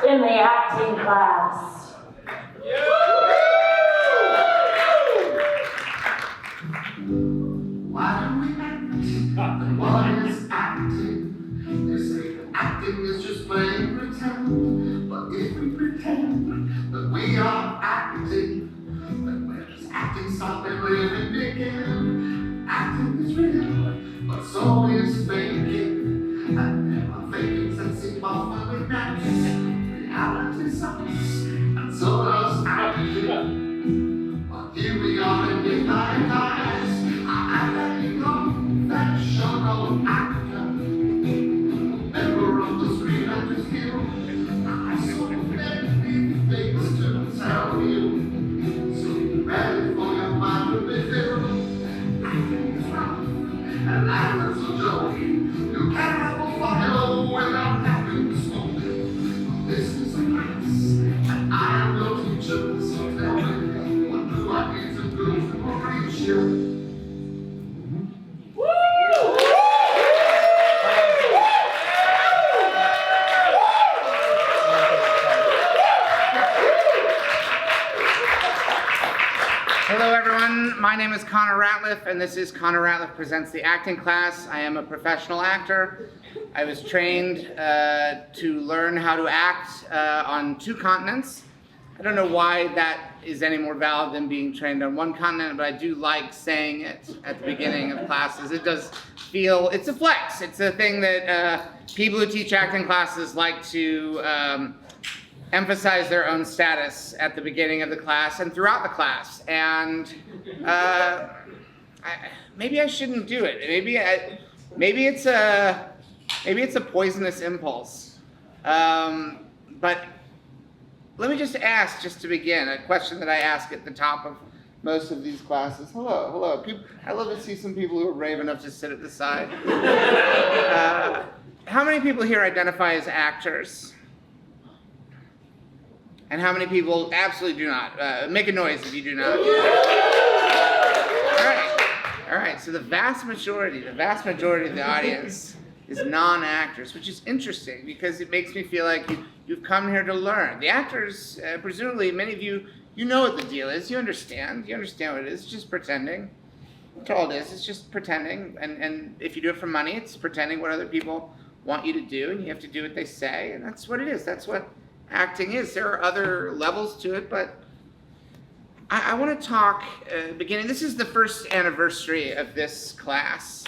in the acting class. Why do we act? And what is acting? They say that acting is just plain pretend. But if we pretend that we are acting, then we're just acting something really begin. Acting is real, but so is faking. And never faking since it was when we dance. Reality sucks, and so does acting. But here we are in midnight eyes. I am a professional actor, member of the screen and the film. I so many things to tell you, so be ready for your mind to be filled. Acting is rough, and life is a joke. You can't have a fire without having to smoke. This is a class, and I am your teacher, so tell me, what do I need to do to reach you? Hello everyone, my name is Connor Ratliff and this is Connor Ratliff Presents the Acting Class. I am a professional actor. I was trained to learn how to act on 2 continents. I don't know why that is any more valid than being trained on 1 continent, but I do like saying it at the beginning of classes. It does feel, it's a flex. It's a thing that people who teach acting classes like to emphasize their own status at the beginning of the class and throughout the class. And maybe I shouldn't do it. Maybe it's a poisonous impulse. But let me just ask, just to begin, a question that I ask at the top of most of these classes. Hello. I love to see some people who are brave enough to sit at the side. How many people here identify as actors? And how many people absolutely do not? Make a noise if you do not. All right. So the vast majority of the audience is non-actors, which is interesting because it makes me feel like you've come here to learn. The actors, presumably, many of you, you know what the deal is. You understand what it is. It's just pretending. That's all it is. It's just pretending. And if you do it for money, it's pretending what other people want you to do, and you have to do what they say. And that's what it is. That's what acting is. There are other levels to it, but I want to talk beginning. This is the first anniversary of this class.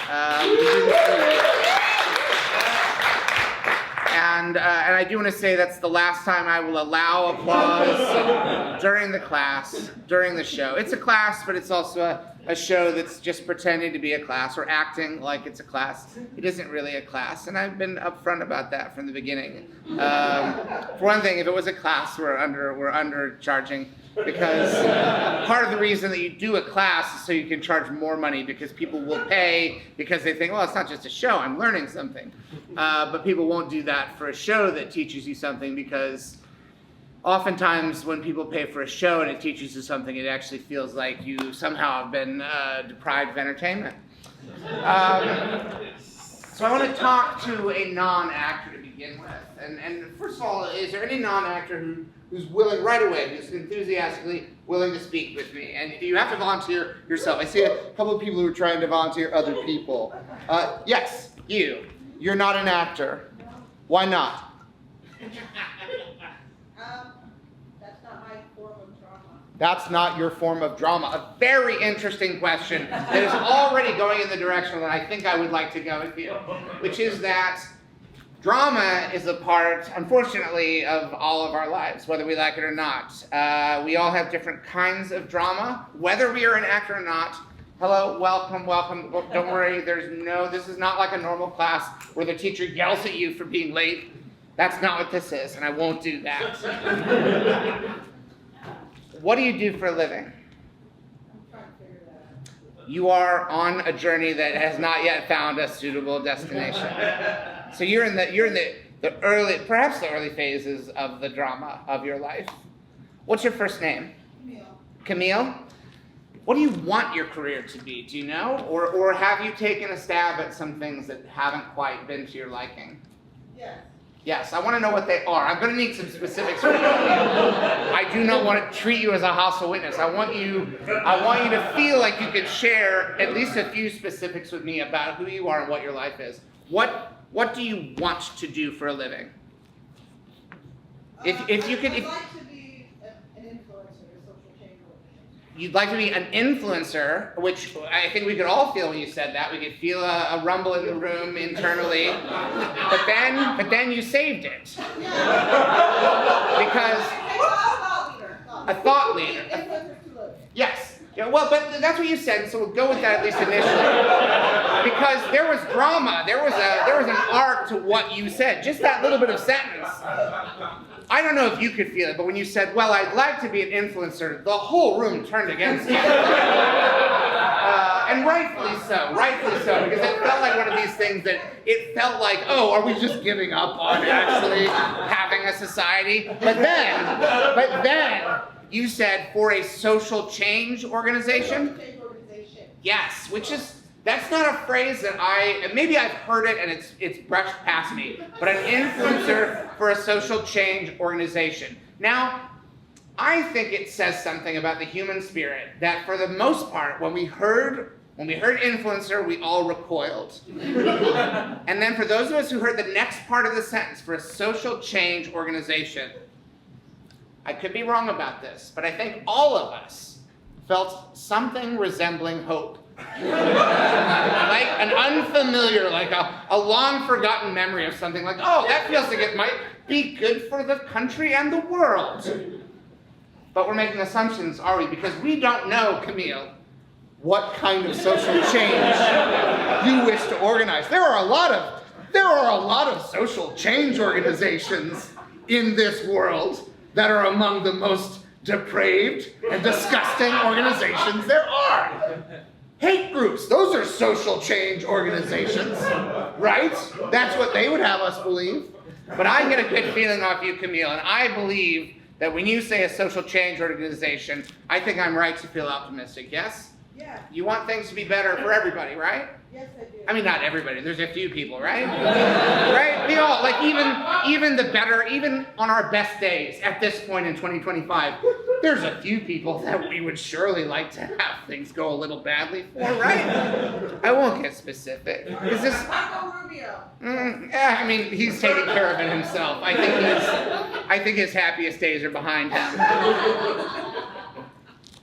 And I do want to say that's the last time I will allow applause during the class, during the show. It's a class, but it's also a show that's just pretending to be a class or acting like it's a class. It isn't really a class, and I've been upfront about that from the beginning. For one thing, if it was a class, we're undercharging, because part of the reason that you do a class is so you can charge more money, because people will pay because they think, well, it's not just a show, I'm learning something. But people won't do that for a show that teaches you something, because oftentimes when people pay for a show and it teaches you something, it actually feels like you somehow have been deprived of entertainment. So I want to talk to a non-actor to begin with. And first of all, is there any non-actor who's willing right away, who's enthusiastically willing to speak with me? And you have to volunteer yourself. I see a couple of people who are trying to volunteer other people. Yes, you. You're not an actor. Why not? That's not my form of drama. That's not your form of drama. A very interesting question that is already going in the direction that I think I would like to go with you, which is that drama is a part, unfortunately, of all of our lives, whether we like it or not. We all have different kinds of drama, whether we are an actor or not. Hello, welcome. Don't worry, this is not like a normal class where the teacher yells at you for being late. That's not what this is, and I won't do that. What do you do for a living? I'm trying to figure that out. You are on a journey that has not yet found a suitable destination. So you're in the early, perhaps the early phases of the drama of your life. What's your first name? Camille? What do you want your career to be? Do you know? Or have you taken a stab at some things that haven't quite been to your liking? Yes. Yes, I want to know what they are. I'm going to need some specifics from you. I do not want to treat you as a hostile witness. I want you to feel like you can share at least a few specifics with me about who you are and what your life is. What do you want to do for a living? If you could, I'd like to be an influencer, a social change organization. you'd like to be an influencer, which I think we could all feel when you said that. We could feel a rumble in the room internally. But then you saved it. Because a thought leader. Influencers to live. Yes. Yeah, well, but that's what you said, so we'll go with that at least initially. Because there was drama, there was an arc to what you said, just that little bit of sentence. I don't know if you could feel it, but when you said, well, I'd like to be an influencer, the whole room turned against you. And rightfully so, because it felt like one of these things that it felt like, oh, are we just giving up on actually having a society? But then, you said for a social change organization? Social change organization. Yes, that's not a phrase that maybe I've heard it and it's brushed past me, but an influencer for a social change organization. Now, I think it says something about the human spirit that for the most part, when we heard influencer, we all recoiled. And then for those of us who heard the next part of the sentence, for a social change organization, I could be wrong about this, but I think all of us felt something resembling hope. Like an unfamiliar, like a long forgotten memory of something like, oh, that feels like it might be good for the country and the world. But we're making assumptions, are we? Because we don't know, Camille, what kind of social change you wish to organize. There are a lot of social change organizations in this world that are among the most depraved and disgusting organizations there are. Hate groups, those are social change organizations, right? That's what they would have us believe. But I get a good feeling off you, Camille, and I believe that when you say a social change organization, I think I'm right to feel optimistic, yes? Yeah. You want things to be better for everybody, right? Yes, I do. I mean, not everybody. There's a few people, right? Right? We all, like even on our best days at this point in 2025, there's a few people that we would surely like to have things go a little badly for, right? I won't get specific. Is this? Marco Rubio. Yeah, I mean, he's taking care of it himself. I think his happiest days are behind him.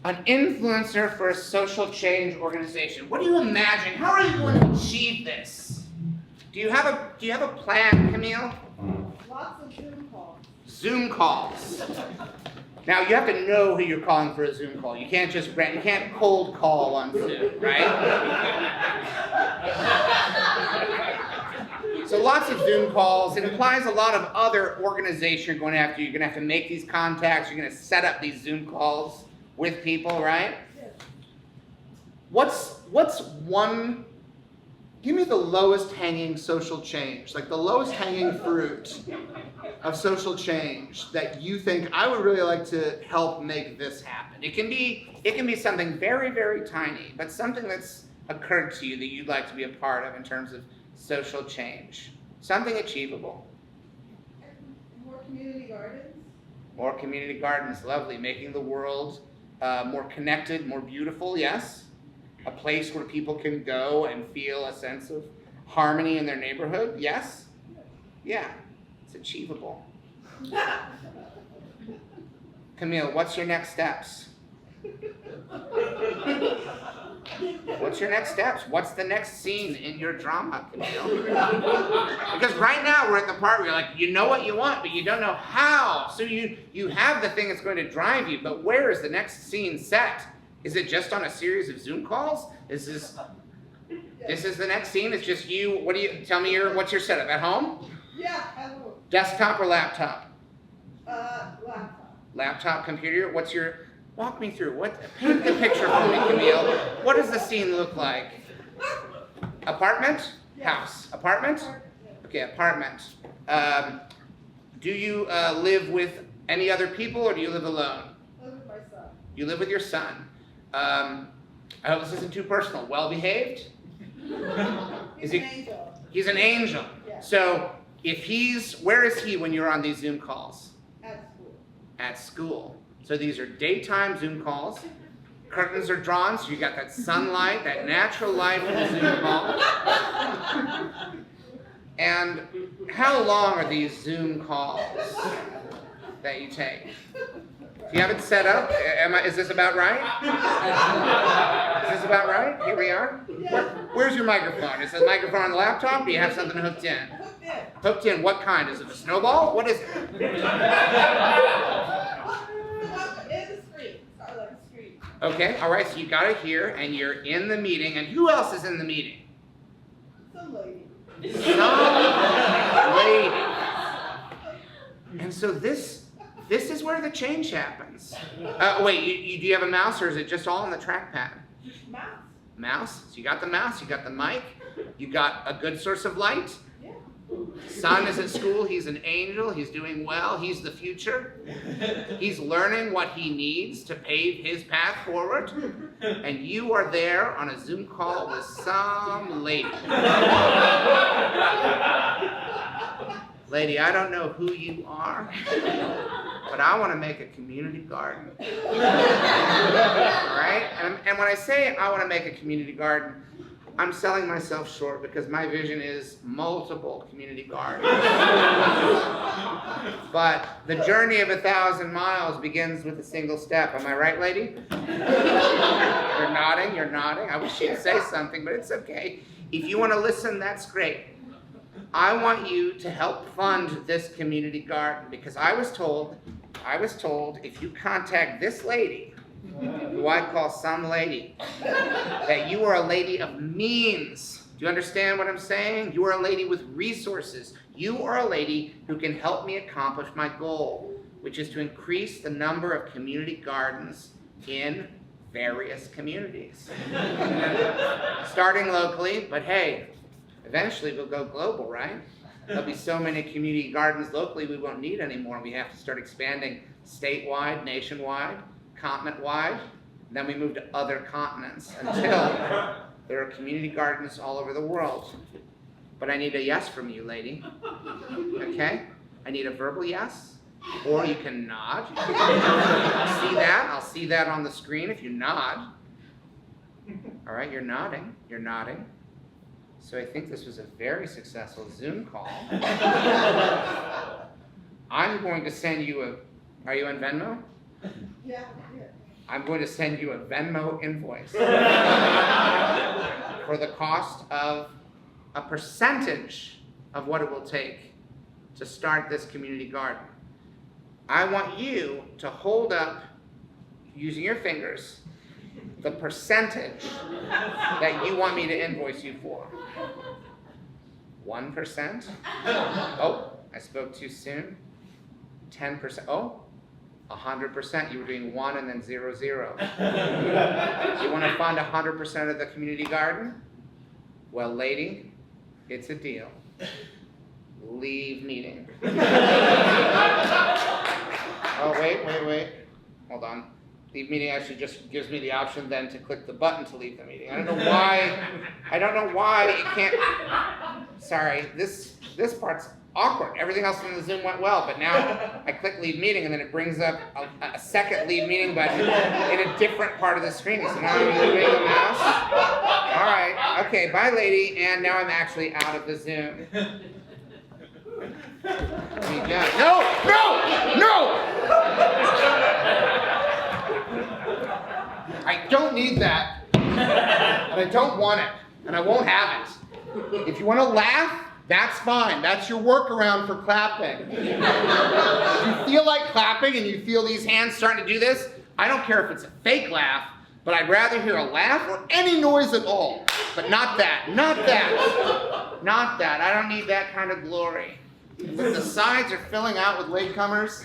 An influencer for a social change organization. What do you imagine? How are you going to achieve this? Do you have a plan, Camille? Lots of Zoom calls. Zoom calls. Now you have to know who you're calling for a Zoom call. You can't cold call on Zoom, right? So lots of Zoom calls. It implies a lot of other organization you're going to have to. You're going to have to make these contacts. You're going to set up these Zoom calls with people, right? Yes. What's one, give me the lowest hanging social change, like the lowest hanging fruit of social change that you think I would really like to help make this happen. It can be something very, very tiny, but something that's occurred to you that you'd like to be a part of in terms of social change. Something achievable. And more community gardens. More community gardens, lovely. Making the world more connected, more beautiful, yes. A place where people can go and feel a sense of harmony in their neighborhood, yes. Yeah, it's achievable. Camille, what's your next steps? What's your next steps? What's the next scene in your drama, Camille? Because right now we're at the part where you're like, you know what you want, but you don't know how. So you have the thing that's going to drive you, but where is the next scene set? Is it just on a series of Zoom calls? This is the next scene? It's just you, what's your setup? At home? Yeah, at home. Desktop or laptop? Laptop. Laptop, computer, walk me through, paint the picture for me, Camille. What does the scene look like? Apartment? House. Apartment? Okay, apartment. Do you live with any other people or do you live alone? I live with my son. You live with your son. I hope this isn't too personal. Well behaved? He's an angel. He's an angel. Yeah. So where is he when you're on these Zoom calls? At school. At school. So these are daytime Zoom calls. Curtains are drawn, so you got that sunlight, that natural light from the Zoom call. And how long are these Zoom calls that you take? If you have it set up, is this about right? Is this about right? Here we are. Where's your microphone? Is the microphone on the laptop? Or do you have something hooked in? Hooked in. Hooked in, what kind? Is it a snowball? What is it? In the street. Sorry, like a street. Okay, all right, so you got it here, and you're in the meeting, and who else is in the meeting? Some lady. Some lady. And so this is where the change happens. Wait, do you have a mouse, or is it just all on the trackpad? Mouse. Mouse? So you got the mouse, you got the mic, you got a good source of light. Yeah. Son is at school, he's an angel, he's doing well, he's the future. He's learning what he needs to pave his path forward. And you are there on a Zoom call with some lady. Lady, I don't know who you are, but I want to make a community garden. Right? And when I say I want to make a community garden, I'm selling myself short because my vision is multiple community gardens. But the journey of 1,000 miles begins with a single step. Am I right, lady? You're nodding, you're nodding. I wish you'd say something, but it's okay. If you want to listen, that's great. I want you to help fund this community garden because I was told if you contact this lady, who I call some lady, that you are a lady of means. Do you understand what I'm saying? You are a lady with resources. You are a lady who can help me accomplish my goal, which is to increase the number of community gardens in various communities. Starting locally, but hey, eventually we'll go global, right? There'll be so many community gardens locally we won't need anymore. We have to start expanding statewide, nationwide, continent-wide. Then we move to other continents until there are community gardens all over the world. But I need a yes from you, lady. Okay? I need a verbal yes, or you can nod. I'll see that. I'll see that on the screen if you nod. All right, you're nodding. You're nodding. So I think this was a very successful Zoom call. I'm going to send you are you on Venmo? Yeah. I'm going to send you a Venmo invoice for the cost of a percentage of what it will take to start this community garden. I want you to hold up, using your fingers, the percentage that you want me to invoice you for. 1%? Oh, I spoke too soon. 10%? Oh, 100%. You were doing 1 and then 0, 0. You want to fund 100% of the community garden? Well, lady, it's a deal. Leave meeting. Oh, wait. Hold on. Leave meeting actually just gives me the option then to click the button to leave the meeting. I don't know why it can't. Sorry, this part's awkward. Everything else in the Zoom went well, but now I click leave meeting and then it brings up a second leave meeting button in a different part of the screen. So now I'm moving the mouse. All right, okay, bye lady, and now I'm actually out of the Zoom. No! I don't need that, and I don't want it, and I won't have it. If you want to laugh, that's fine. That's your workaround for clapping. If you feel like clapping and you feel these hands starting to do this, I don't care if it's a fake laugh, but I'd rather hear a laugh or any noise at all. But not that. I don't need that kind of glory. If the sides are filling out with latecomers,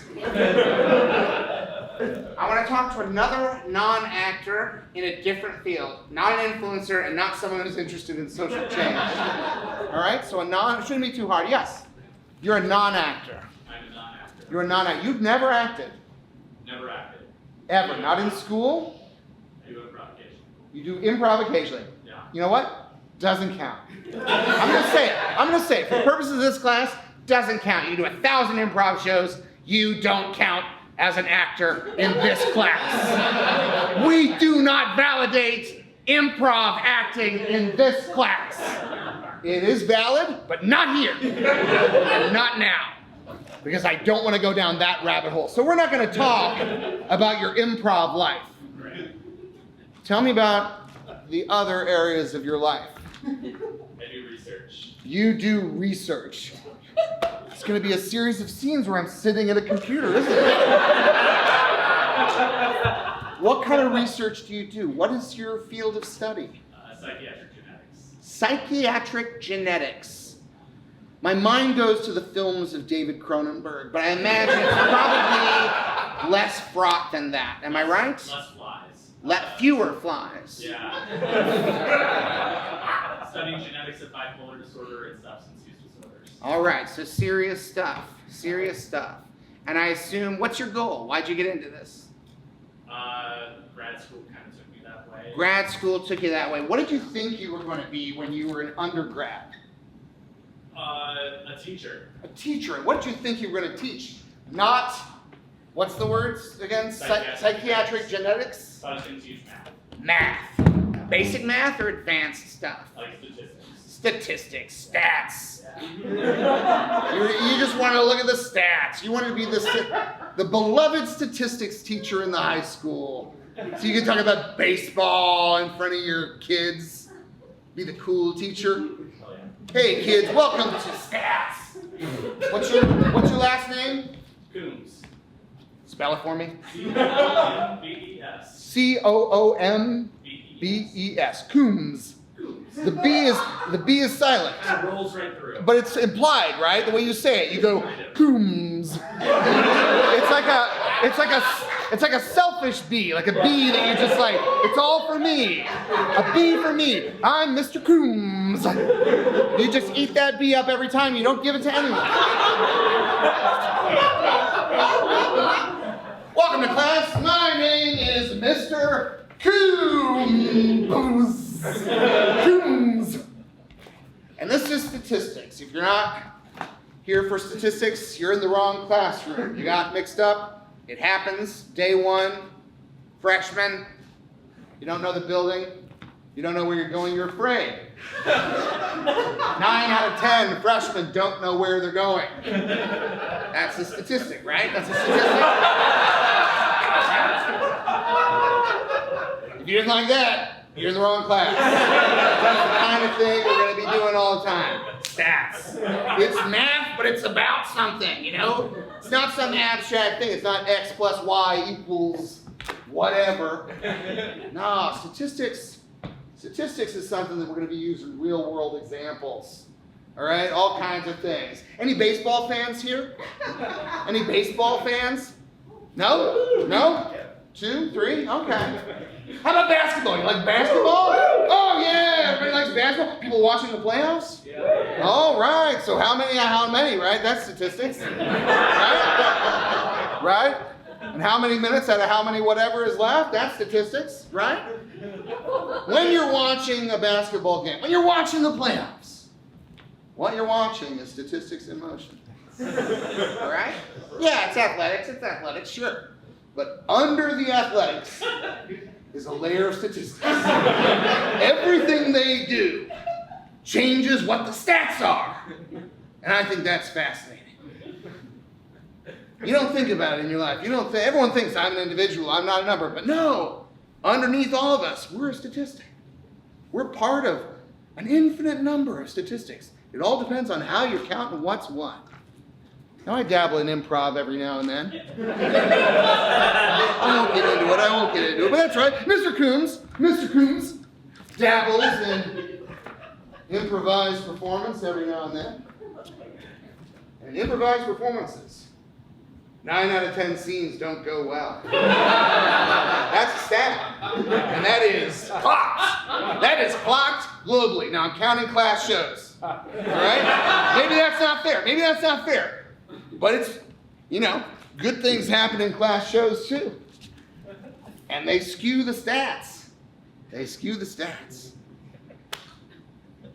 I want to talk to another non-actor in a different field. Not an influencer and not someone who's interested in social change. All right? So it shouldn't be too hard. Yes. You're a non-actor. I'm a non-actor. You're a non-actor. You've never acted. Never acted. Ever. Not in school. I do improvisation. You do improv occasionally. Yeah. You know what? Doesn't count. I'm going to say it. For the purposes of this class, doesn't count. You do 1,000 improv shows, you don't count as an actor in this class. We do not validate improv acting in this class. It is valid, but not here. And not now. Because I don't want to go down that rabbit hole. So we're not going to talk about your improv life. Tell me about the other areas of your life. I do research. You do research. It's going to be a series of scenes where I'm sitting at a computer, isn't it? What kind of research do you do? What is your field of study? Psychiatric genetics. Psychiatric genetics. My mind goes to the films of David Cronenberg, but I imagine it's probably less fraught than that. Am I right? Less flies. Fewer flies. Yeah. Studying genetics of bipolar disorder and substance use disorders. All right, so serious stuff. Serious stuff. And I assume, what's your goal? Why'd you get into this? Grad school kind of took me that way. Grad school took you that way. What did you think you were going to be when you were an undergrad? A teacher. A teacher. What did you think you were going to teach? Not, what's the words again? Psychiatric genetics? Thought I was going to teach math. Math. Basic math or advanced stuff? Like statistics. Statistics, stats. Yeah. You just wanted to look at the stats. You wanted to be the beloved statistics teacher in the high school. So you could talk about baseball in front of your kids. Be the cool teacher. Oh, yeah. Hey kids, welcome to stats. What's your last name? Coombs. Spell it for me. C-O-O-M-B-E-S. C-O-O-M-B-E-S. Coombs. The B is silent. It rolls right through. But it's implied, right? The way you say it, you go Coombs. It's like a selfish bee, like a bee that you just like. It's all for me. A bee for me. I'm Mr. Coombs. You just eat that bee up every time. You don't give it to anyone. Welcome to class. My name is Mr. Coombs. Coombs. And this is statistics. If you're not here for statistics, you're in the wrong classroom. You got mixed up. It happens. Day one, freshman. You don't know the building. You don't know where you're going. You're afraid. 9 out of 10 freshmen don't know where they're going. That's a statistic, right? That's a statistic. If you didn't like that, you're in the wrong class. That's the kind of thing we're going to be doing all the time. Stats. It's math, but it's about something, you know? It's not some abstract thing. It's not X plus Y equals whatever. No, statistics is something that we're going to be using real world examples. All right? All kinds of things. Any baseball fans here? Any baseball fans? No? No? 2, 3? Okay. How about basketball? You like basketball? Oh yeah, everybody likes basketball. People watching the playoffs? Yeah. All right. So how many, right? That's statistics. Right? Right? And how many minutes out of how many whatever is left? That's statistics, right? When you're watching a basketball game, when you're watching the playoffs, what you're watching is statistics in motion. All right? Yeah, it's athletics, sure. But under the athletics is a layer of statistics. Everything they do changes what the stats are. And I think that's fascinating. You don't think about it in your life. Everyone thinks I'm an individual, I'm not a number. But no, underneath all of us, we're a statistic. We're part of an infinite number of statistics. It all depends on how you're counting what's what. Now I dabble in improv every now and then. I won't get into it, but that's right. Mr. Coombs dabbles in improvised performance every now and then. And improvised performances, 9 out of 10 scenes don't go well. That's a stat. And that is clocked. That is clocked globally. Now I'm counting class shows. All right? Maybe that's not fair. But it's, good things happen in class shows too. And they skew the stats.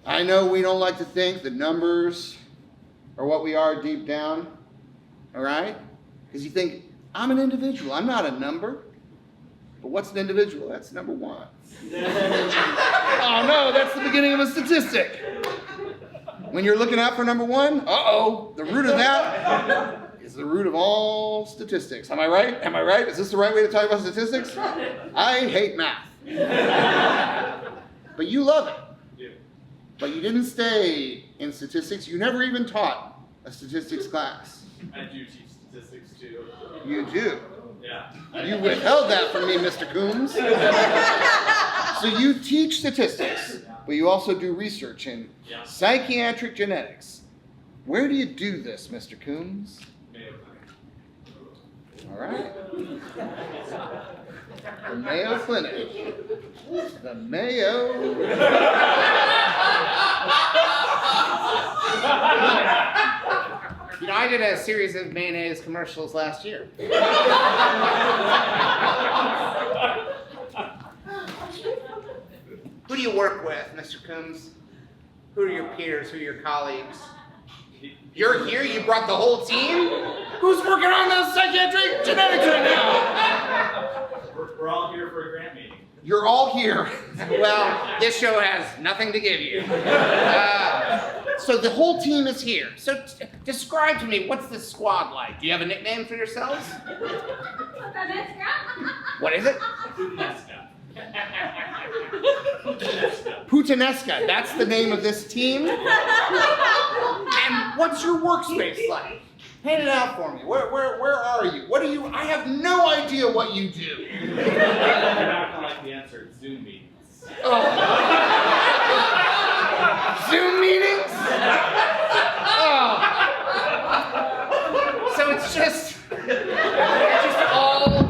I know we don't like to think that numbers or what we are deep down, all right? Because you think, I'm an individual, I'm not a number. But what's an individual? That's number one. Oh no, that's the beginning of a statistic. When you're looking out for number one, uh-oh, the root of that is the root of all statistics. Am I right? Am I right? Is this the right way to talk about statistics? I hate math. But you love it. But you didn't stay in statistics. You never even taught a statistics class. I do teach statistics too. You do. Yeah. You withheld that from me, Mr. Coombs. So you teach statistics, but you also do research in psychiatric genetics. Where do you do this, Mr. Coombs? All right. The Mayo Clinic. The Mayo. You know, I did a series of mayonnaise commercials last year. Who do you work with, Mr. Coombs? Who are your peers? Who are your colleagues? You're here? You brought the whole team? Who's working on the psychiatric genetics right now? We're all here for a grant meeting. You're all here. Well, this show has nothing to give you. So the whole team is here. So describe to me, what's this squad like? Do you have a nickname for yourselves? What is it? Putanesca. That's the name of this team. And what's your workspace like? Hand it out for me. Where are you? What do you? I have no idea what you do. You're not gonna like the answer. It's Zoom meetings. Oh. Zoom meetings? Oh. So it's just all.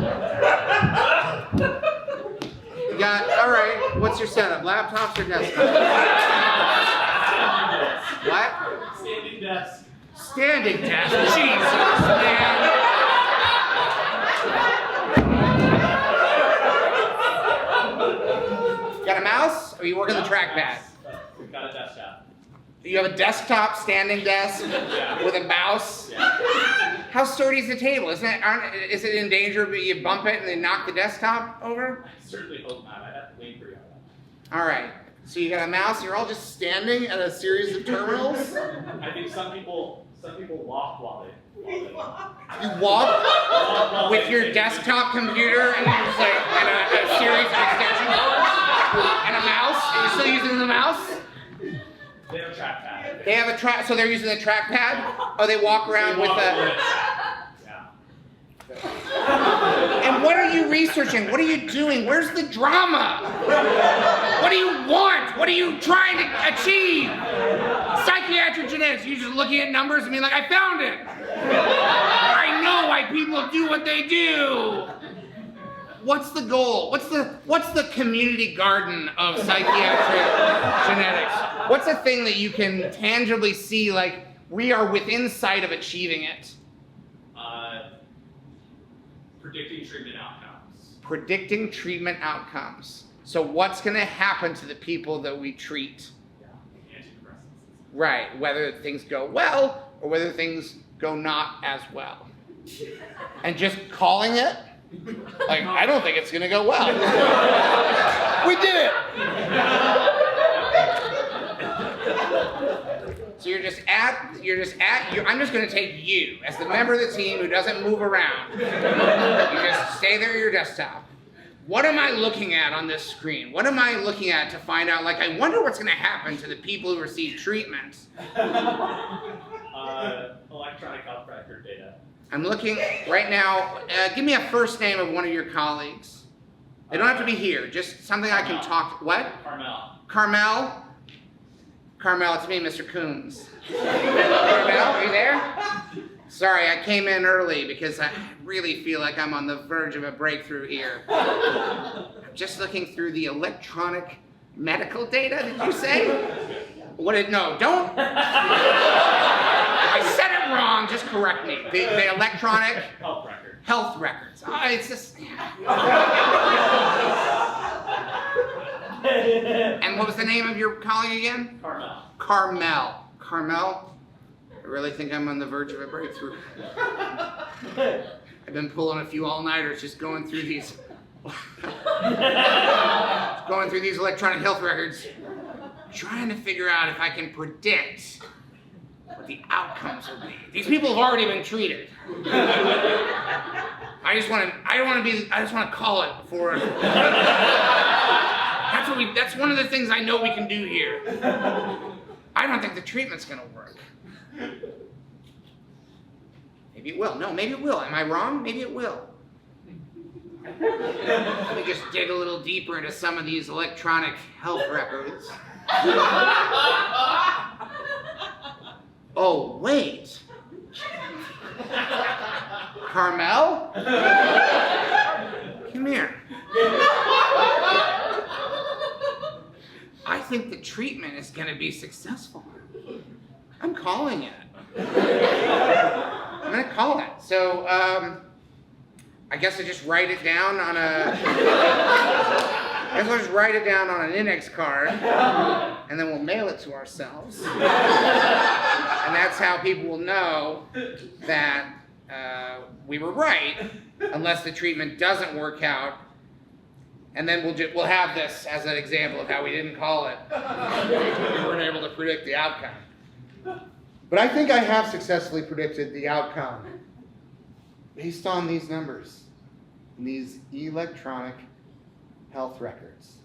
You got, all right, what's your setup? Laptops or desktops? What? Standing desk. Standing desk. Jesus, man. Got a mouse? Or are you working the trackpad? We've got a desktop. You have a desktop standing desk with a mouse? Yeah. How sturdy is the table? Is it in danger but you bump it and then knock the desktop over? I certainly hope not. I'd have to lean for you on that. All right. So you got a mouse, you're all just standing at a series of terminals? I think some people walk while they You walk with your desktop computer and there's like a series of extension cords and a mouse? And you're still using the mouse? They have a trackpad. They have a track, so they're using the trackpad? Or they walk around with a... Yeah. And what are you researching? What are you doing? Where's the drama? What do you want? What are you trying to achieve? Psychiatric genetics, you're just looking at numbers and being like, I found it. I know why people do what they do. What's the goal? What's the community garden of psychiatric genetics? What's a thing that you can tangibly see, like, we are within sight of achieving it? Predicting treatment outcomes. Predicting treatment outcomes. So what's going to happen to the people that we treat? Yeah. Antidepressants. Right, whether things go well or whether things go not as well. And just calling it, like, I don't think it's going to go well. We did it! So I'm just going to take you as the member of the team who doesn't move around. You just stay there at your desktop. What am I looking at on this screen? What am I looking at to find out, like, I wonder what's going to happen to the people who receive treatment? Electronic health record data. I'm looking right now. Give me a first name of one of your colleagues. They don't have to be here. Just something I can talk to. What? Carmel. Carmel, it's me, Mr. Coombs. Carmel, are you there? Sorry, I came in early because I really feel like I'm on the verge of a breakthrough here. I'm just looking through the electronic medical data, did you say? No, don't. I said it wrong, just correct me. The electronic health records. It's just... And what was the name of your colleague again? Carmel. Carmel, really think I'm on the verge of a breakthrough. I've been pulling a few all-nighters just going through these electronic health records, trying to figure out if I can predict what the outcomes will be. These people have already been treated. I just want to call it before. That's one of the things I know we can do here. I don't think the treatment's gonna work. Maybe it will. No, maybe it will. Am I wrong? Maybe it will. Let me just dig a little deeper into some of these electronic health records. Oh, wait. Carmel? Come here. I think the treatment is going to be successful. I'm calling it. I'm going to call it. So, I guess I just write it down on an index card, and then we'll mail it to ourselves. And that's how people will know that we were right, unless the treatment doesn't work out. And then we'll have this as an example of how we didn't call it. We weren't able to predict the outcome. But I think I have successfully predicted the outcome based on these numbers, these electronic health records.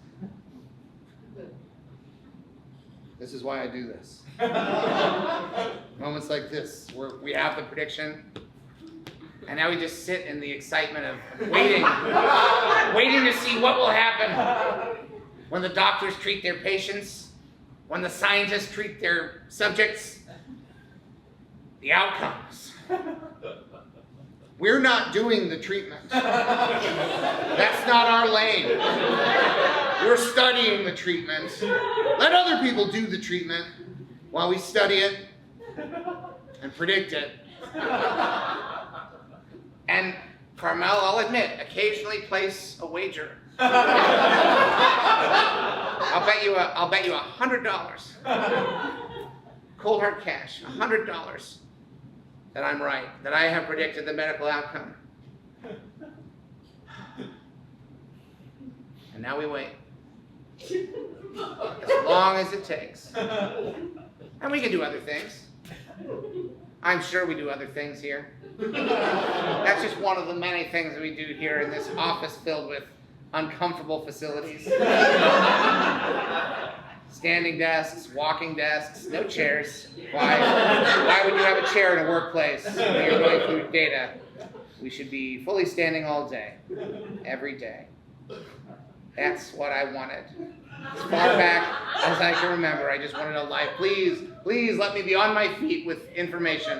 This is why I do this. Moments like this, where we have the prediction, and now we just sit in the excitement of waiting to see what will happen when the doctors treat their patients, when the scientists treat their subjects, the outcomes. We're not doing the treatment. That's not our lane. We're studying the treatment. Let other people do the treatment while we study it and predict it. And Carmel, I'll admit, occasionally place a wager. I'll bet you $100. Cold hard cash, $100 that I'm right, that I have predicted the medical outcome. And now we wait. As long as it takes. And we can do other things. I'm sure we do other things here. That's just one of the many things that we do here in this office filled with uncomfortable facilities. Standing desks, walking desks, no chairs. Why would you have a chair in a workplace when you're going through data? We should be fully standing all day, every day. That's what I wanted. As far back as I can remember, I just wanted a life. Please let me be on my feet with information.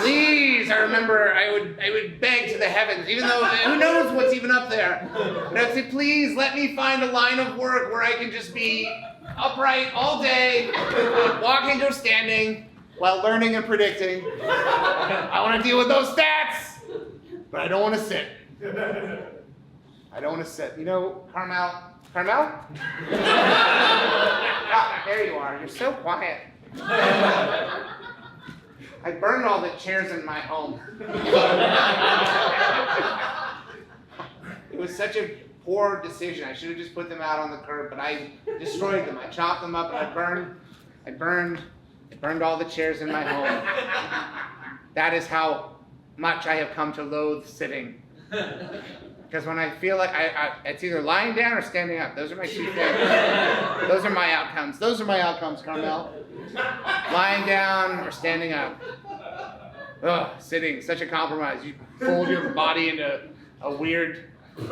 Please, I remember I would beg to the heavens, even though who knows what's even up there. But I'd say, please let me find a line of work where I can just be upright all day, walking or standing, while learning and predicting. I want to deal with those stats, but I don't want to sit. I don't want to sit. You know, Carmel? Ah, there you are. You're so quiet. I burned all the chairs in my home. It was such a poor decision. I should have just put them out on the curb, but I destroyed them. I chopped them up and I burned all the chairs in my home. That is how much I have come to loathe sitting. Because when I feel like it's either lying down or standing up. Those are my two things. Those are my outcomes. Those are my outcomes, Carmel. Lying down or standing up. Ugh, sitting, such a compromise. You fold your body into a weird... It's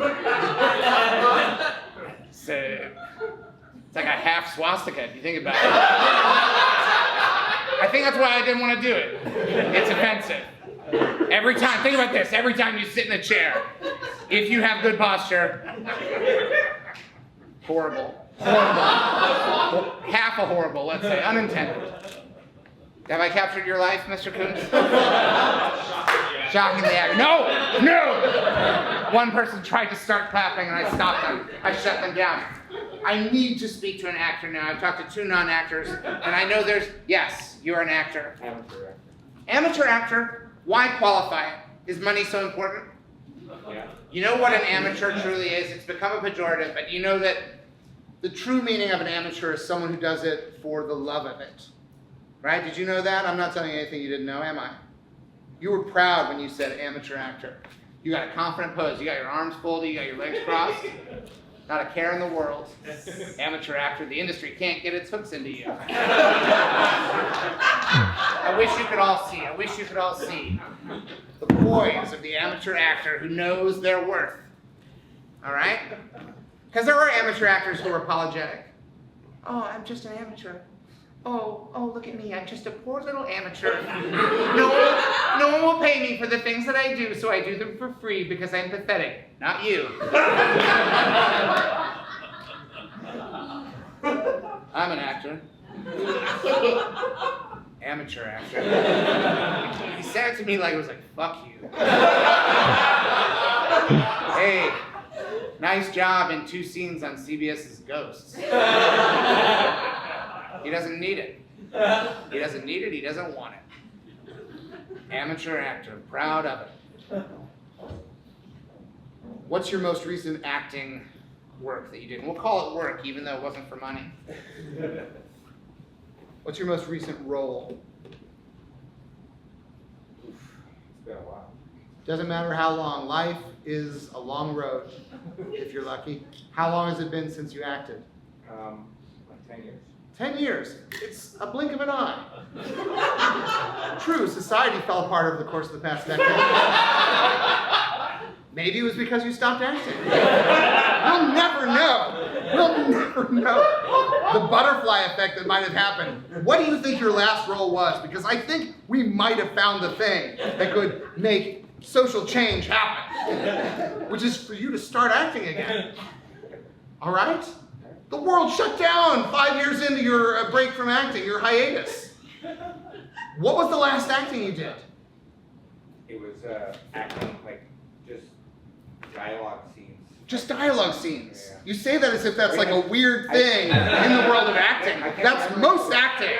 like a half swastika, if you think about it. I think that's why I didn't want to do it. It's offensive. Every time, think about this, every time you sit in a chair, if you have good posture, horrible. Half a horrible, let's say, unintended. Have I captured your life, Mr. Coons? Shockingly accurate. No! One person tried to start clapping and I stopped them. I shut them down. I need to speak to an actor now. I've talked to 2 non-actors, and I know yes, you're an actor. Amateur actor. Amateur actor, why qualify it? Is money so important? Yeah. You know what an amateur truly is? It's become a pejorative, but you know that the true meaning of an amateur is someone who does it for the love of it. Right? Did you know that? I'm not telling you anything you didn't know, am I? You were proud when you said amateur actor. You got a confident pose. You got your arms folded. You got your legs crossed. Not a care in the world. Amateur actor. The industry can't get its hooks into you. I wish you could all see. I wish you could all see the poise of the amateur actor who knows their worth. All right? Because there are amateur actors who are apologetic. Oh, I'm just an amateur. Oh, look at me. I'm just a poor little amateur. No one will pay me for the things that I do, so I do them for free because I'm pathetic. Not you. I'm an actor. Amateur actor. He said it to me like it was like, fuck you. Hey, nice job in 2 scenes on CBS's Ghosts. He doesn't need it. He doesn't need it. He doesn't want it. Amateur actor, proud of it. What's your most recent acting work that you did? And we'll call it work, even though it wasn't for money. What's your most recent role? It's been a while. Doesn't matter how long. Life is a long road, if you're lucky. How long has it been since you acted? Like 10 years. 10 years. It's a blink of an eye. True, society fell apart over the course of the past decade. Maybe it was because you stopped acting. We'll never know. We'll never know the butterfly effect that might have happened. What do you think your last role was? Because I think we might have found the thing that could make social change happen, which is for you to start acting again. All right? The world shut down 5 years into your break from acting, your hiatus. What was the last acting you did? It was acting like just dialogue scenes. Just dialogue scenes. Yeah. You say that as if that's like a weird thing in the world of acting. That's most acting.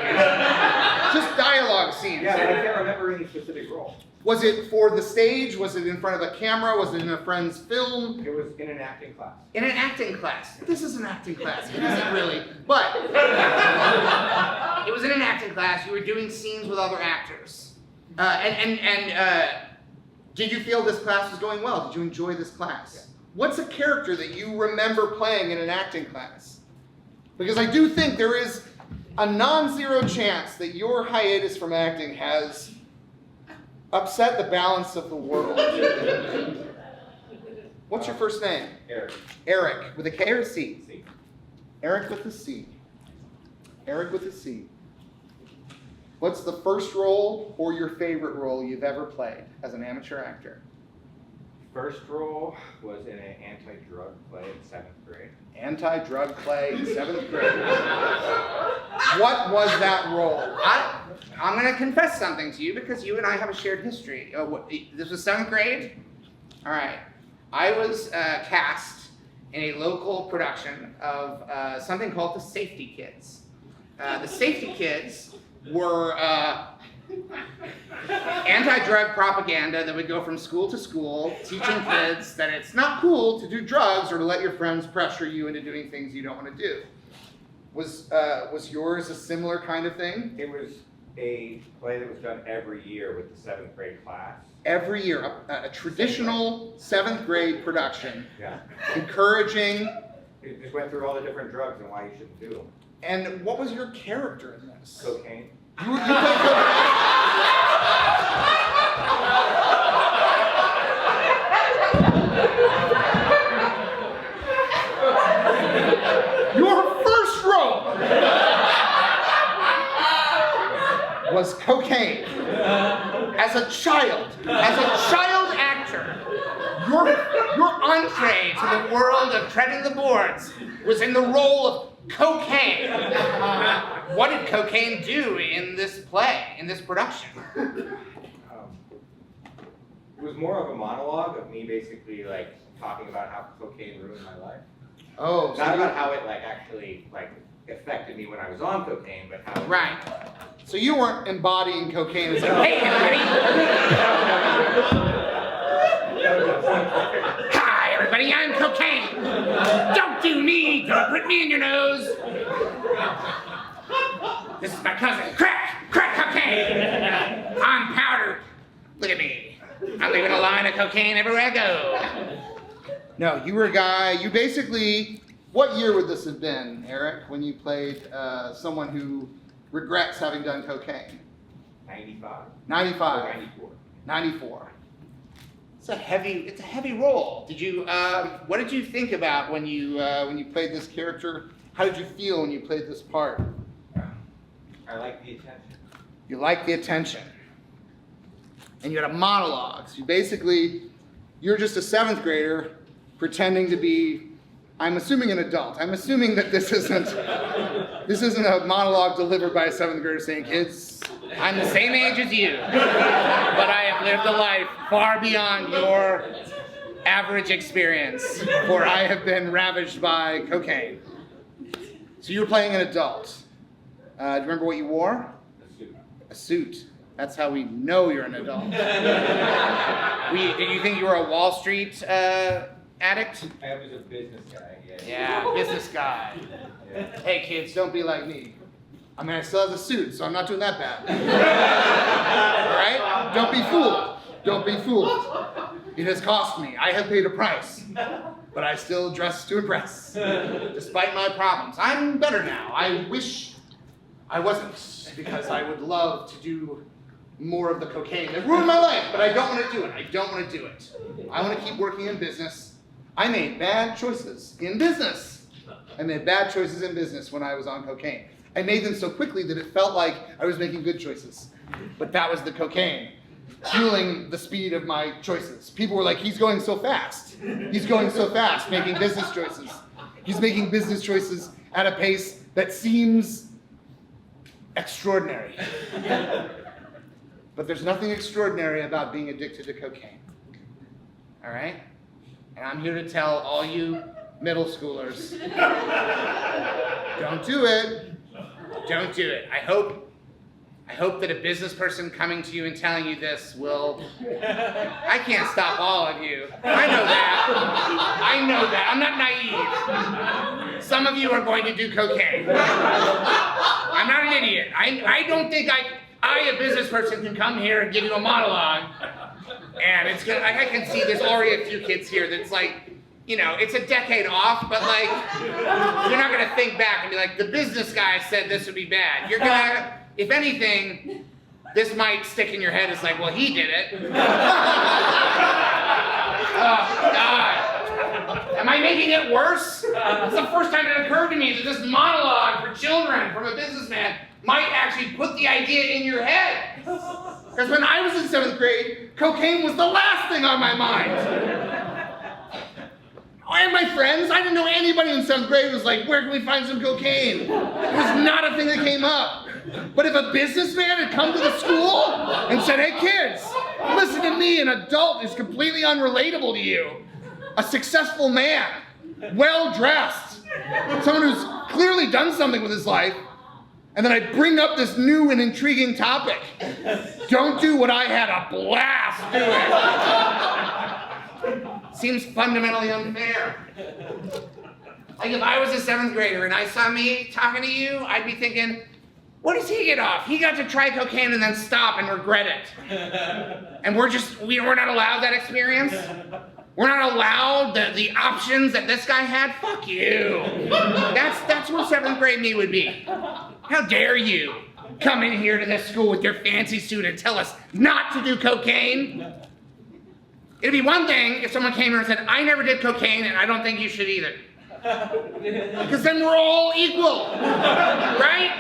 Just dialogue scenes. Yeah, but I can't remember any specific role. Was it for the stage? Was it in front of a camera? Was it in a friend's film? It was in an acting class. In an acting class. This is an acting class. It isn't really. But it was in an acting class. You were doing scenes with other actors. Did you feel this class was going well? Did you enjoy this class? Yeah. What's a character that you remember playing in an acting class? Because I do think there is a non-zero chance that your hiatus from acting has upset the balance of the world. What's your first name? Eric. Eric, with a K or a C? See? Eric with a C. Eric with a C. What's the first role or your favorite role you've ever played as an amateur actor? First role was in an anti-drug play in 7th grade. Anti-drug play in 7th grade. What was that role? I'm going to confess something to you because you and I have a shared history. This was 7th grade? All right. I was cast in a local production of something called the Safety Kids. The Safety Kids were anti-drug propaganda that would go from school to school, teaching kids that it's not cool to do drugs or to let your friends pressure you into doing things you don't want to do. Was yours a similar kind of thing? It was a play that was done every year with the 7th grade class. Every year, a traditional 7th grade production, Yeah. encouraging. It just went through all the different drugs and why you shouldn't do them. And what was your character in this? Cocaine. You played cocaine. Your first role was cocaine. As a child actor, your entree to the world of treading the boards was in the role of cocaine. What did cocaine do in this play, in this production? It was more of a monologue of me basically like talking about how cocaine ruined my life. Oh, so Not you, about how it like actually like affected me when I was on cocaine, but how. right. So you weren't embodying cocaine as like, hey everybody! Hi everybody, I'm cocaine! Don't do me! Don't put me in your nose! This is my cousin, crack cocaine! I'm powdered. Look at me. I'm leaving a line of cocaine everywhere I go. No, you were a guy, you basically, what year would this have been, Eric, when you played someone who regrets having done cocaine? 95. 95. Or 94. 94. It's a heavy role. Did you, what did you think about when you played this character? How did you feel when you played this part? I like the attention. You liked the attention. And you had a monologue. So you're just a 7th grader pretending to be, I'm assuming an adult. I'm assuming that this isn't a monologue delivered by a 7th grader saying, kids, I'm the same age as you, but I have lived a life far beyond your average experience, for I have been ravaged by cocaine. So you were playing an adult. Do you remember what you wore? A suit. A suit. That's how we know you're an adult. Did you think you were a Wall Street addict? I was a business guy, yeah. Yeah, business guy. Yeah. Hey kids, don't be like me. I mean, I still have the suit, so I'm not doing that bad. All right? Don't be fooled. Don't be fooled. It has cost me. I have paid a price. But I still dress to impress, despite my problems. I'm better now. I wish I wasn't, because I would love to do more of the cocaine that ruined my life, but I don't want to do it. I don't want to do it. I want to keep working in business. I made bad choices in business. I made bad choices in business when I was on cocaine. I made them so quickly that it felt like I was making good choices. But that was the cocaine fueling the speed of my choices. People were like, he's going so fast. He's going so fast making business choices. He's making business choices at a pace that seems extraordinary. But there's nothing extraordinary about being addicted to cocaine. All right? And I'm here to tell all you middle schoolers, don't do it. Don't do it. I hope that a business person coming to you and telling you this will, I can't stop all of you. I know that. I'm not naive. Some of you are going to do cocaine. I'm not an idiot. I don't think I, a business person, can come here and give you a monologue. And it's gonna, I can see there's already a few kids here that's like, you know, it's a decade off, but like, you're not gonna think back and be like, the business guy said this would be bad. You're gonna, if anything, this might stick in your head as like, well, he did it. Oh, God. Am I making it worse? It's the first time it occurred to me that this monologue for children from a businessman might actually put the idea in your head. Because when I was in 7th grade, cocaine was the last thing on my mind. And my friends, I didn't know anybody in 7th grade was like, where can we find some cocaine? It was not a thing that came up. But if a businessman had come to the school and said, hey kids, listen to me, an adult is completely unrelatable to you. A successful man, well-dressed, someone who's clearly done something with his life, and then I bring up this new and intriguing topic. Don't do what I had a blast doing. Seems fundamentally unfair. Like if I was a 7th grader and I saw me talking to you, I'd be thinking, what does he get off? He got to try cocaine and then stop and regret it. And we're not allowed that experience? We're not allowed the options that this guy had? Fuck you. That's where 7th grade me would be. How dare you come in here to this school with your fancy suit and tell us not to do cocaine? It'd be one thing if someone came here and said, I never did cocaine and I don't think you should either. Because then we're all equal, right?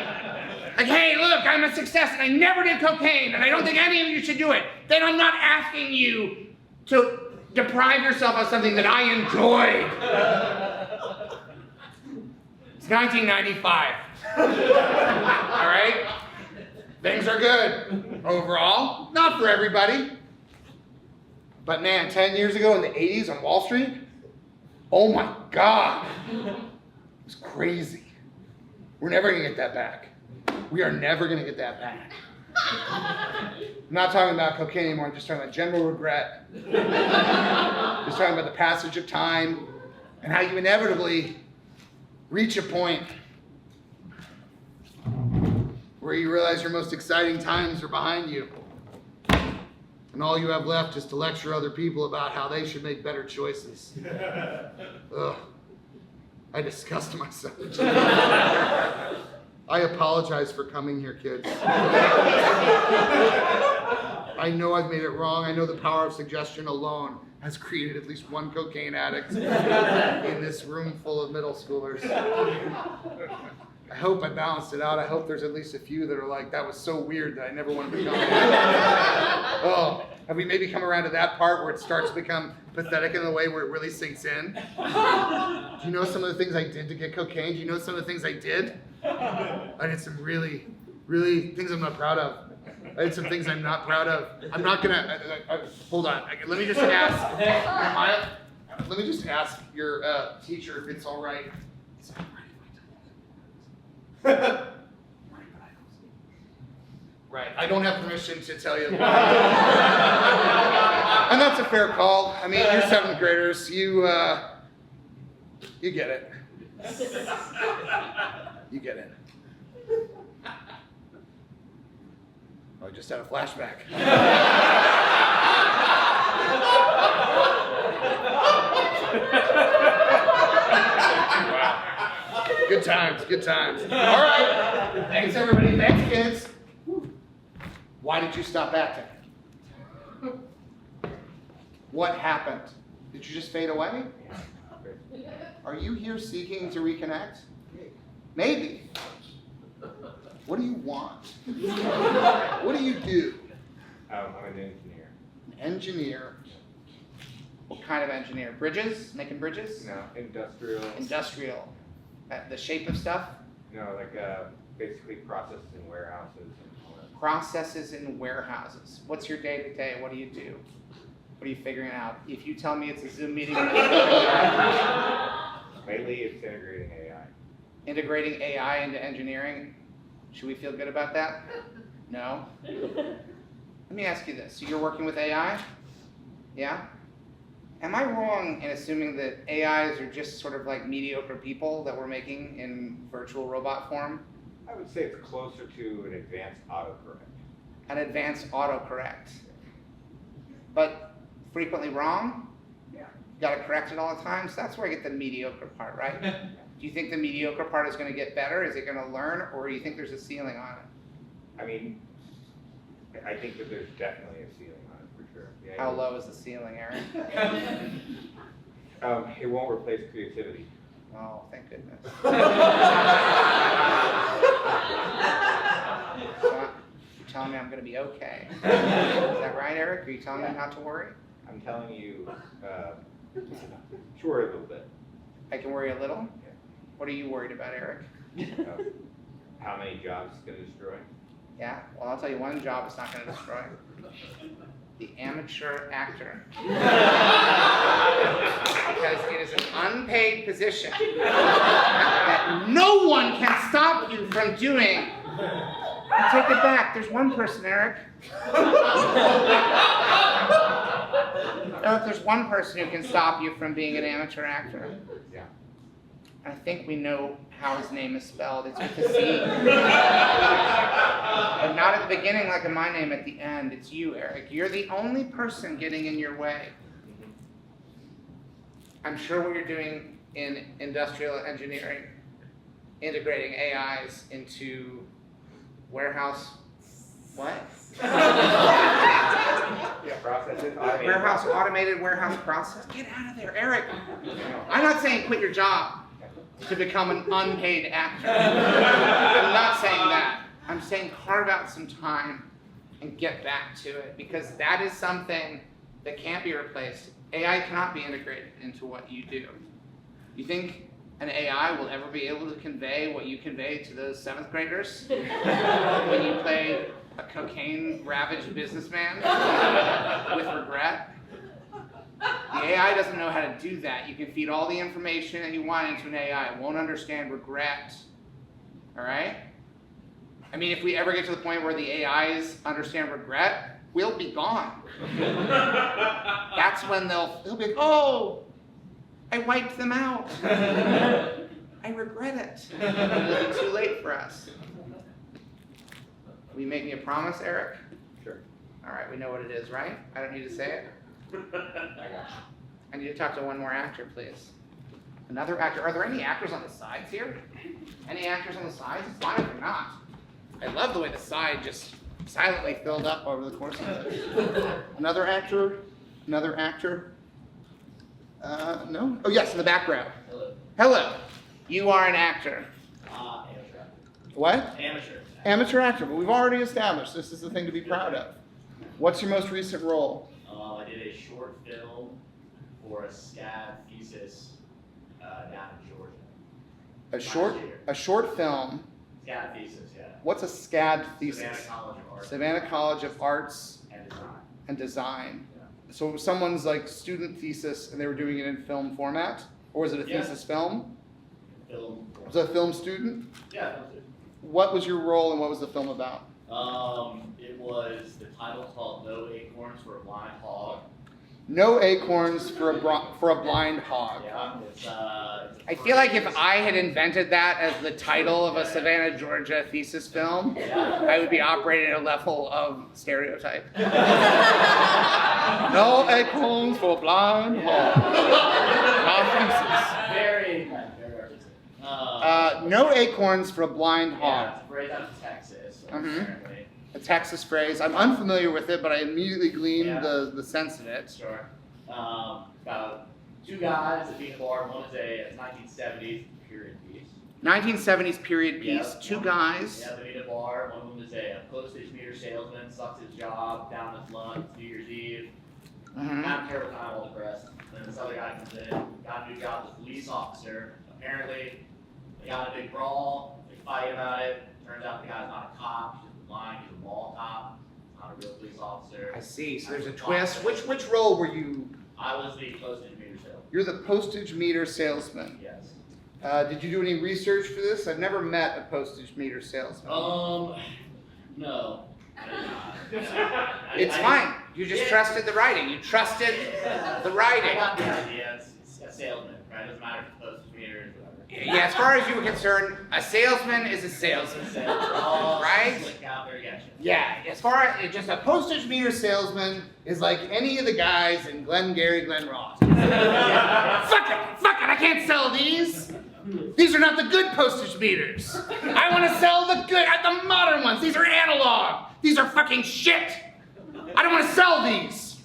Like, hey, look, I'm a success and I never did cocaine and I don't think any of you should do it. Then I'm not asking you to deprive yourself of something that I enjoyed. It's 1995. All right? Things are good overall. Not for everybody. But man, 10 years ago in the 80s on Wall Street, Oh my God. It was crazy. We're never gonna get that back. We are never gonna get that back. I'm not talking about cocaine anymore, I'm just talking about general regret. Just talking about the passage of time and how you inevitably reach a point where you realize your most exciting times are behind you. And all you have left is to lecture other people about how they should make better choices. Ugh. I disgust myself. I apologize for coming here, kids. I know I've made it wrong. I know the power of suggestion alone has created at least one cocaine addict in this room full of middle schoolers. I hope I balanced it out. I hope there's at least a few that are like, that was so weird that I never wanted to come here. Oh, have we maybe come around to that part where it starts to become pathetic in a way where it really sinks in? Do you know some of the things I did to get cocaine? Do you know some of the things I did? I did some really, really things I'm not proud of. I did some things I'm not proud of. I'm not gonna, hold on. Let me just ask your teacher if it's all right. Right, I don't have permission to tell you. And that's a fair call. I mean, you're 7th graders. You get it. You get it. Oh, I just had a flashback. Good times, good times. All right. Thanks, everybody. Thanks, kids. Why did you stop acting? What happened? Did you just fade away? Are you here seeking to reconnect? Maybe. What do you want? What do you do? I'm an engineer. An engineer. What kind of engineer? Bridges? Making bridges? No, industrial. Industrial. The shape of stuff? No, like basically processes in warehouses and all that. Processes in warehouses. What's your day to day? What do you do? What are you figuring out? If you tell me it's a Zoom meeting, Lately, it's integrating AI. integrating AI into engineering, should we feel good about that? No? Let me ask you this. So you're working with AI? Yeah? Am I wrong in assuming that AIs are just sort of like mediocre people that we're making in virtual robot form? I would say it's closer to an advanced autocorrect. An advanced autocorrect. But frequently wrong? Yeah. You gotta correct it all the time? So that's where I get the mediocre part, right? Do you think the mediocre part is gonna get better? Is it gonna learn? Or do you think there's a ceiling on it? I mean, I think that there's definitely a ceiling on it for sure. Yeah, How low is the ceiling, Eric? It won't replace creativity. Oh, thank goodness. So you're telling me I'm going to be okay. Is that right, Eric? Are you telling me not to worry? I'm telling you, sure, a little bit. I can worry a little? Yeah. What are you worried about, Eric? How many jobs it's going to destroy? Yeah? Well, I'll tell you one job it's not going to destroy. The amateur actor. Because it is an unpaid position that no one can stop you from doing. You take it back. There's one person, Eric. Eric, there's one person who can stop you from being an amateur actor. Yeah. I think we know how his name is spelled. It's with a C. But not at the beginning like in my name at the end. It's you, Eric. You're the only person getting in your way. I'm sure what you're doing in industrial engineering, integrating AIs into warehouse, what? Yeah, processes, automated. Warehouse, automated warehouse process? Get out of there, Eric. I'm not saying quit your job to become an unpaid actor. I'm not saying that. I'm saying carve out some time and get back to it, because that is something that can't be replaced. AI cannot be integrated into what you do. You think an AI will ever be able to convey what you convey to those 7th graders when you play a cocaine-ravaged businessman with regret? The AI doesn't know how to do that. You can feed all the information that you want into an AI. It won't understand regret. All right? I mean, if we ever get to the point where the AIs understand regret, we'll be gone. That's when they'll be like, oh, I wiped them out. I regret it. It'll be too late for us. Will you make me a promise, Eric? Sure. All right, we know what it is, right? I don't need to say it. I got you. I need to talk to one more actor, please. Another actor. Are there any actors on the sides here? Any actors on the sides? It's fine if they're not. I love the way the side just silently filled up over the course of this. Another actor? Another actor? No? Oh, yes, in the back row. Hello. Hello. You are an actor. Amateur. What? Amateur. Amateur actor, but we've already established this is the thing to be proud of. What's your most recent role? I did a short film for a SCAD thesis down in Georgia. A short film. SCAD thesis, yeah. What's a SCAD thesis? Savannah College of Art Savannah College of Arts and Design. and Design. Yeah. So someone's like student thesis and they were doing it in film format? Or was it a Yeah. thesis film? Film. Was it a film student? Yeah, film student. What was your role and what was the film about? It was, the title's called No Acorns for a Blind Hog. No acorns for a blind hog. Yeah, it's I feel like if I had invented that as the title of a Savannah, Georgia thesis film, I would be operating at a level of stereotype. No acorns for a blind hog. Our very artistic. thesis. No acorns for a blind Yeah, hog. it's right out of Texas, Mhm. apparently. A Texas phrase. I'm unfamiliar with it, but I immediately gleaned Yeah. the sense of it. Sure. About two guys that beat a bar. One is a 1970s period piece. 1970s period piece. Yeah. Two guys. Yeah, they beat a bar. One of them is a postage meter salesman, sucks his job, down his lunch, New Year's Eve. Mhm. Having a terrible time, all depressed. Then this other guy comes in, got a new job as a police officer. Apparently, they got in a big brawl, they fight about it. Turns out the guy's not a cop, he's just lying, he's a mall cop, not a real police officer. I see. So there's a twist. Which role were you? I was the postage meter salesman. You're the postage meter salesman. Yes. Did you do any research for this? I've never met a postage meter salesman. No. It's fine. You just trusted the writing. You trusted the I writing. got the idea. It's a salesman, right? It doesn't matter if it's postage meters, whatever. Yeah, as far as you were concerned, a salesman is a salesman. Right? Slick out there, gotcha. Yeah, as far as just a postage meter salesman is like any of the guys in Glengarry, Glen Ross. Fuck it, I can't sell these. These are not the good postage meters. I want to sell the modern ones. These are analog. These are fucking shit. I don't want to sell these.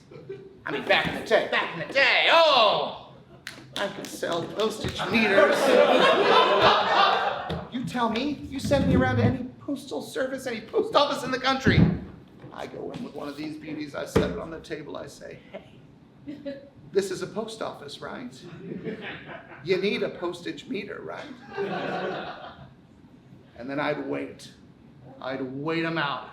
I mean, back in the day, oh, I could sell postage meters. You tell me, you send me around to any postal service, any post office in the country. I go in with one of these beauties, I set it on the table, I say, hey, this is a post office, right? You need a postage meter, right? And then I'd wait them out.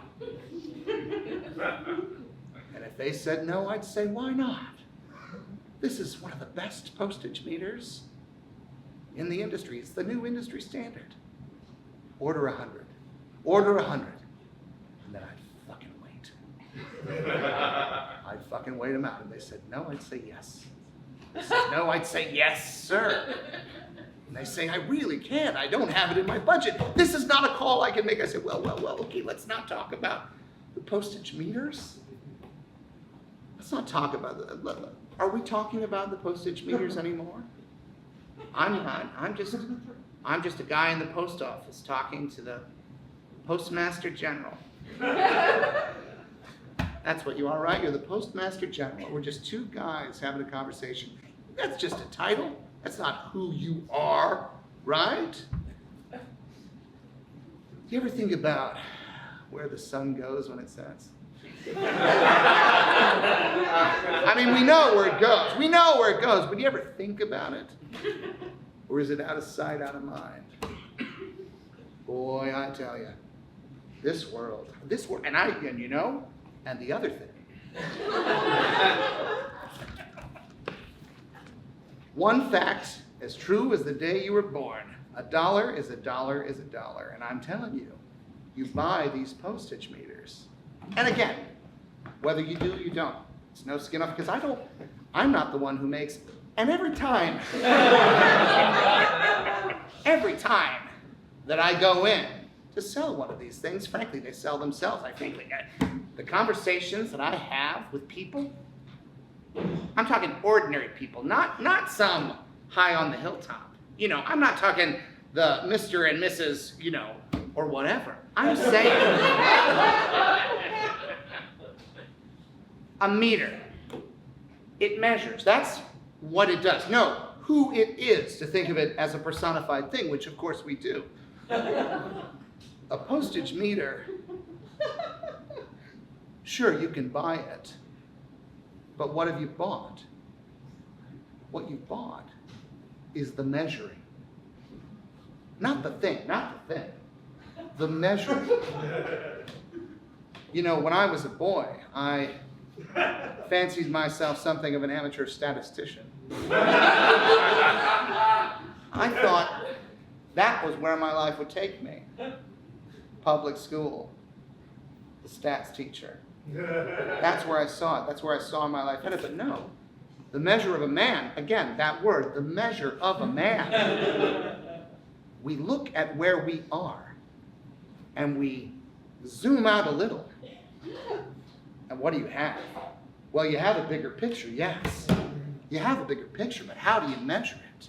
And if they said no, I'd say, why not? This is one of the best postage meters in the industry. It's the new industry standard. Order 100. Order 100. And then I'd fucking wait. I'd fucking wait them out. And they said no, I'd say yes. They said no, I'd say yes, sir. And they say, I really can't. I don't have it in my budget. This is not a call I can make. I say, well, okay, let's not talk about the postage meters. Let's not talk about the, are we talking about the postage meters anymore? I'm not. I'm just a guy in the post office talking to the Postmaster General. That's what you are, right? You're the Postmaster General. We're just two guys having a conversation. That's just a title. That's not who you are, right? Do you ever think about where the sun goes when it sets? I mean, we know where it goes. We know where it goes, but do you ever think about it? Or is it out of sight, out of mind? Boy, I tell you, this world, and you know, and the other thing. One fact, as true as the day you were born. A dollar is a dollar is a dollar. And I'm telling you, you buy these postage meters. And again, whether you do or you don't, it's no skin off, because I'm not the one who makes, and every time that I go in to sell one of these things, frankly, they sell themselves. The conversations that I have with people, I'm talking ordinary people, not some high on the hilltop. You know, I'm not talking the Mr. and Mrs., you know, or whatever. I'm saying a meter. It measures. That's what it does. No, who it is, to think of it as a personified thing, which of course we do. A postage meter, sure, you can buy it, but what have you bought? What you bought is the measuring. Not the thing, the measuring. You know, when I was a boy, I fancied myself something of an amateur statistician. I thought that was where my life would take me. Public school, the stats teacher. That's where I saw it. That's where I saw my life headed. But no, the measure of a man, again, that word, the measure of a man. We look at where we are and we zoom out a little. And what do you have? Well, you have a bigger picture, yes. You have a bigger picture, but how do you measure it?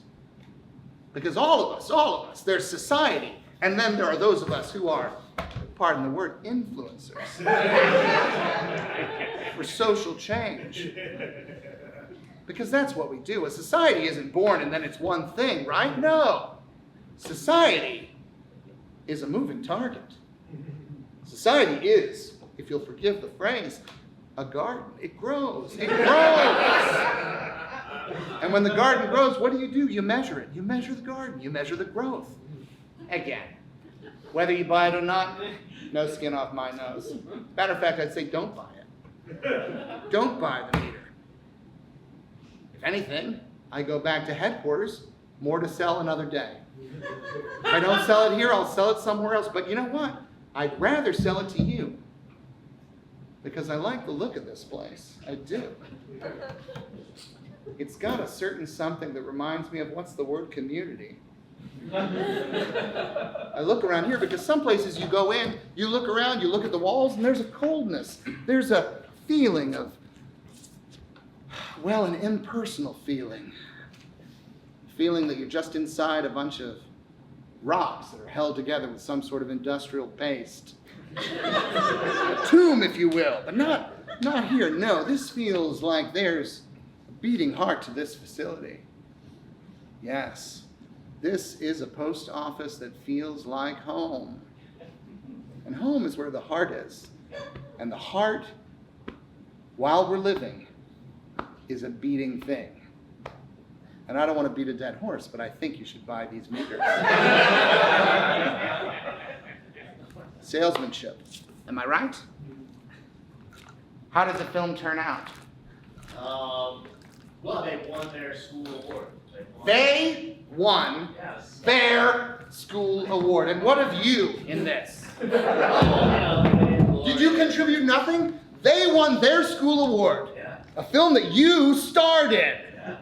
Because all of us, there's society, and then there are those of us who are, pardon the word, influencers for social change. Because that's what we do. A society isn't born and then it's one thing, right? No. Society is a moving target. Society is, if you'll forgive the phrase, a garden. It grows. It grows. And when the garden grows, what do? You measure it. You measure the garden. You measure the growth. Again, whether you buy it or not, no skin off my nose. Matter of fact, I'd say don't buy it. Don't buy the meter. If anything, I go back to headquarters, more to sell another day. If I don't sell it here, I'll sell it somewhere else. But you know what? I'd rather sell it to you. Because I like the look of this place. I do. It's got a certain something that reminds me of, what's the word, community. I look around here because some places you go in, you look around, you look at the walls, and there's a coldness. There's a feeling of, well, an impersonal feeling. Feeling that you're just inside a bunch of rocks that are held together with some sort of industrial paste. A tomb, if you will, but not here. No, this feels like there's a beating heart to this facility. Yes, this is a post office that feels like home. And home is where the heart is. And the heart, while we're living, is a beating thing. And I don't want to beat a dead horse, but I think you should buy these meters. Salesmanship. Am I right? How did the film turn out? Well, they won their school award. They won Yes. their school award. And what of you in this? Did you contribute nothing? They won their school award. Yeah. A film that you starred in. Yeah.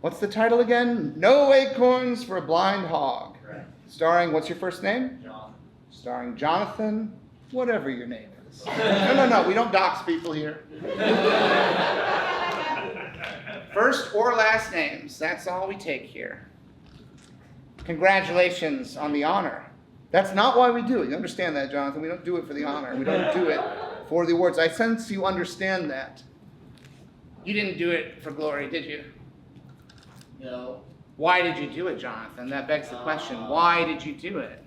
What's the title again? No Acorns for a Blind Hog. Correct. Starring, what's your first name? John. Starring Jonathan, whatever your name is. No, we don't dox people here. First or last names, that's all we take here. Congratulations on the honor. That's not why we do it. You understand that, Jonathan? We don't do it for the honor. We don't do it for the awards. I sense you understand that. You didn't do it for glory, did you? No. Why did you do it, Jonathan? That begs the question. Why did you do it?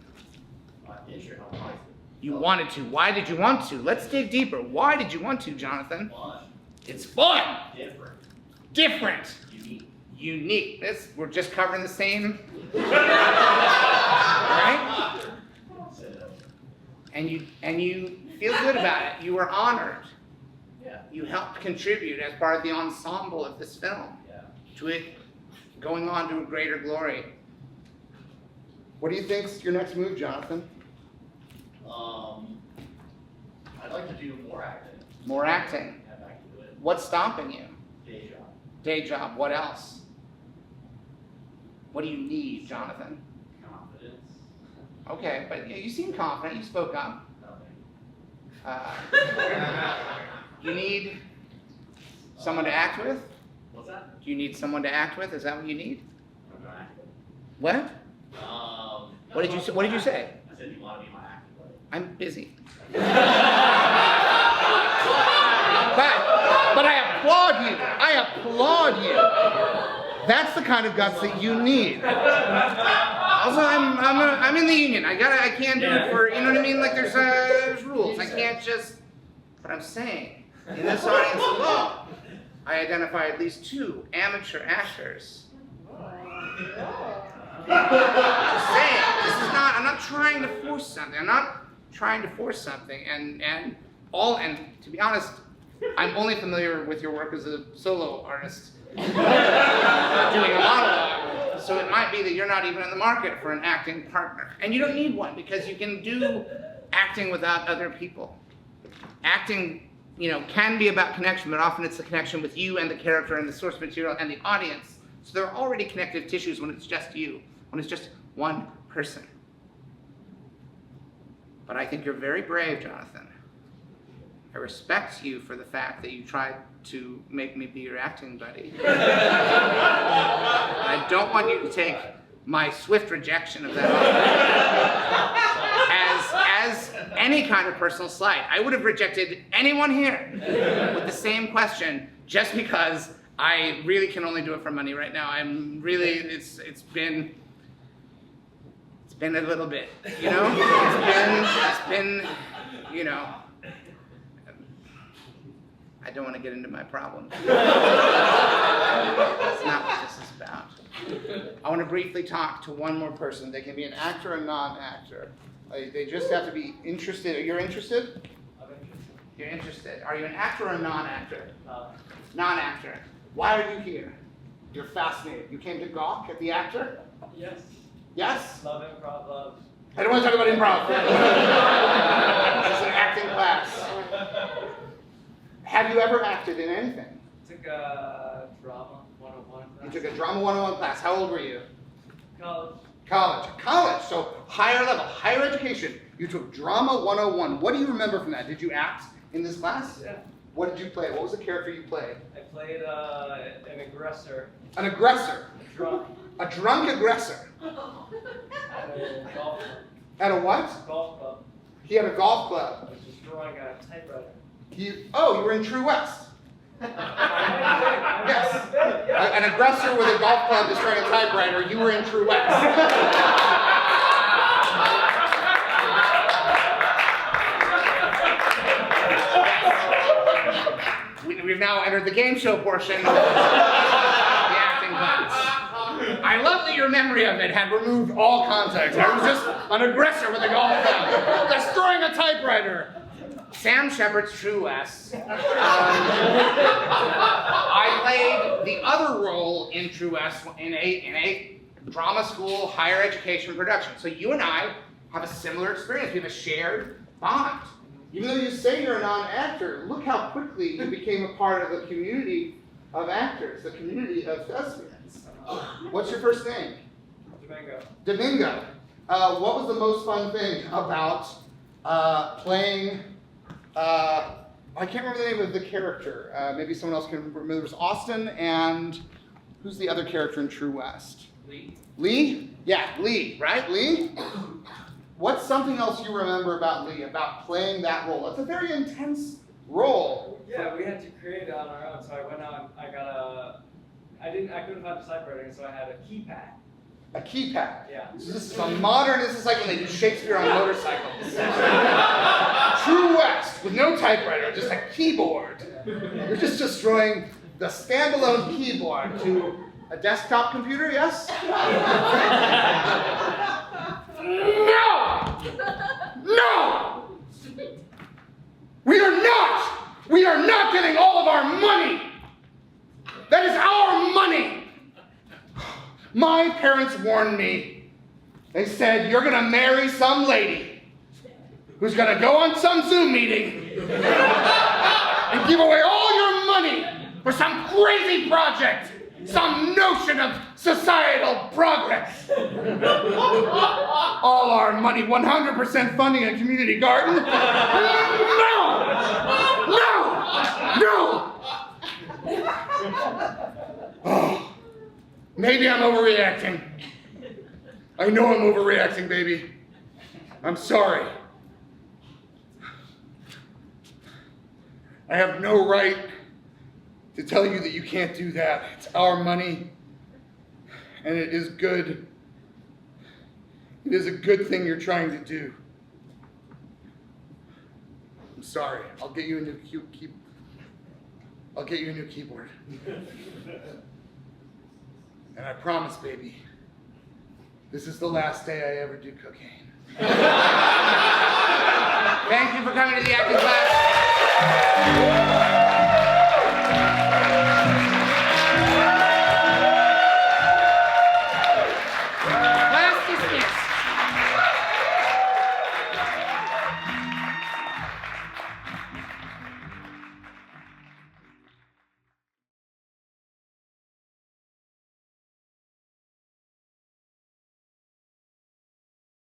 You wanted to. Why did you want to? Let's dig deeper. Why did you want to, Jonathan? Fun. It's fun. Different. Different. Unique. Unique. We're just covering the same. Right? And you feel good about it. You were honored. Yeah. You helped contribute as part of the ensemble of this film. Yeah. to it going on to a greater glory. What do you think's your next move, Jonathan? I'd like to do more acting. More acting. Get back to it. What's stopping you? Day job. Day job. What else? What do you need, Jonathan? Confidence. Okay, but yeah, you seem confident. You spoke up. Nothing. You need someone to act with? What's that? Do you need someone to act with? Is that what you need? I'm not acting. What? What did you say? What did you say? I said you want to be my acting buddy. I'm busy. But I applaud you. I applaud you. That's the kind of guts that you need. Also, I'm in the union. I can't do it for, you know what I mean? Like there's rules. I can't just. But I'm saying, in this audience alone, I identify at least 2 amateur actors. Just saying, I'm not trying to force something. I'm not trying to force something. And to be honest, I'm only familiar with your work as a solo artist, doing a monologue. So it might be that you're not even in the market for an acting partner. And you don't need one because you can do acting without other people. Acting, can be about connection, but often it's the connection with you and the character and the source material and the audience. So there are already connective tissues when it's just you, when it's just one person. But I think you're very brave, Jonathan. I respect you for the fact that you tried to make me be your acting buddy. I don't want you to take my swift rejection of that as any kind of personal slight. I would have rejected anyone here with the same question just because I really can only do it for money right now. It's been a little bit, It's been, I don't want to get into my problems. That's not what this is about. I want to briefly talk to one more person. They can be an actor or a non-actor. They just have to be interested. You're interested? I'm interested. You're interested. Are you an actor or a non-actor? Non-actor. Why are you here? You're fascinated. You came to gawk at the actor? Yes. Yes? Love improv, love. I don't want to talk about improv. This is an acting class. Have you ever acted in anything? Took a drama 101 class. You took a drama 101 class. How old were you? College. College. So higher level, higher education. You took drama 101. What do you remember from that? Did you act in this class? Yeah. What did you play? What was the character you played? I played an aggressor. An aggressor. Drunk. A drunk aggressor. At a golf club. At a what? Golf club. He had a golf club. I was destroying a typewriter. You were in True West. Yes. Yeah. An aggressor with a golf club destroying a typewriter. You were in True West. We've now entered the game show portion of the acting class. I love that your memory of it had removed all context. I was just an aggressor with a golf club, destroying a typewriter. Sam Shepard's True West. I played the other role in True West in a drama school, higher education production. So you and I have a similar experience. We have a shared bond. Even though you say you're a non-actor, look how quickly you became a part of the community of actors, the community of thespians. What's your first name? Domingo. What was the most fun thing about playing, I can't remember the name of the character. Maybe someone else can remember. There was Austin and who's the other character in True West? Lee. Lee? Yeah, Lee, right? Lee? What's something else you remember about Lee, about playing that role? It's a very intense role. Yeah, we had to create it on our own. So I went out and I couldn't find a typewriter, so I had a keypad. A keypad. Yeah. So this is a modern, this is like when they do Shakespeare on motorcycles. True West, with no typewriter, just a keyboard. You're just destroying the standalone keyboard to a desktop computer, yes? No! No! We are not getting all of our money! That is our money! My parents warned me. They said, you're gonna marry some lady who's gonna go on some Zoom meeting and give away all your money for some crazy project, some notion of societal progress. All our money, 100% funding a community garden. No! Oh, maybe I'm overreacting. I know I'm overreacting, baby. I'm sorry. I have no right to tell you that you can't do that. It's our money, and it is good. It is a good thing you're trying to do. I'm sorry. I'll get you a new I'll get you a new keyboard. And I promise, baby, this is the last day I ever do cocaine. Thank you for coming to the acting class.